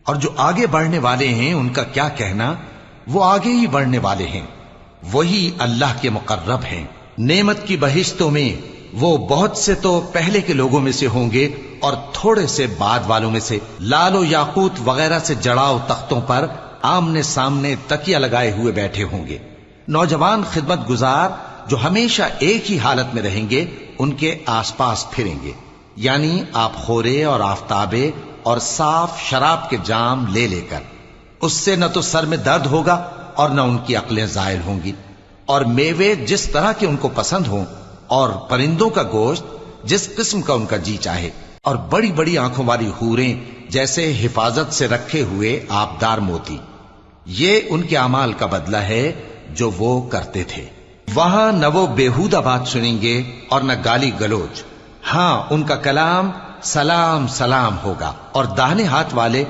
اور جو آگے بڑھنے والے ہیں ان کا کیا کہنا، وہ آگے ہی بڑھنے والے ہیں، وہی اللہ کے مقرب ہیں۔ نعمت کی بہشتوں میں وہ بہت سے تو پہلے کے لوگوں میں سے ہوں گے اور تھوڑے سے بعد والوں میں سے، لال و یاقوت وغیرہ سے جڑاؤ تختوں پر آمنے سامنے تکیہ لگائے ہوئے بیٹھے ہوں گے۔ نوجوان خدمت گزار جو ہمیشہ ایک ہی حالت میں رہیں گے ان کے آس پاس پھریں گے، یعنی آپ خورے اور آفتابے اور صاف شراب کے جام لے لے کر۔ اس سے نہ تو سر میں درد ہوگا اور نہ ان کی عقلیں زائل ہوں گی، اور میوے جس طرح کے ان کو پسند ہوں، اور پرندوں کا گوشت جس قسم کا ان کا جی چاہے، اور بڑی بڑی آنکھوں والی حوریں جیسے حفاظت سے رکھے ہوئے آبدار موتی۔ یہ ان کے اعمال کا بدلہ ہے جو وہ کرتے تھے۔ وہاں نہ وہ بیہودہ بات سنیں گے اور نہ گالی گلوچ، ہاں ان کا کلام سلام سلام ہوگا، اور داہنے ہاتھ والے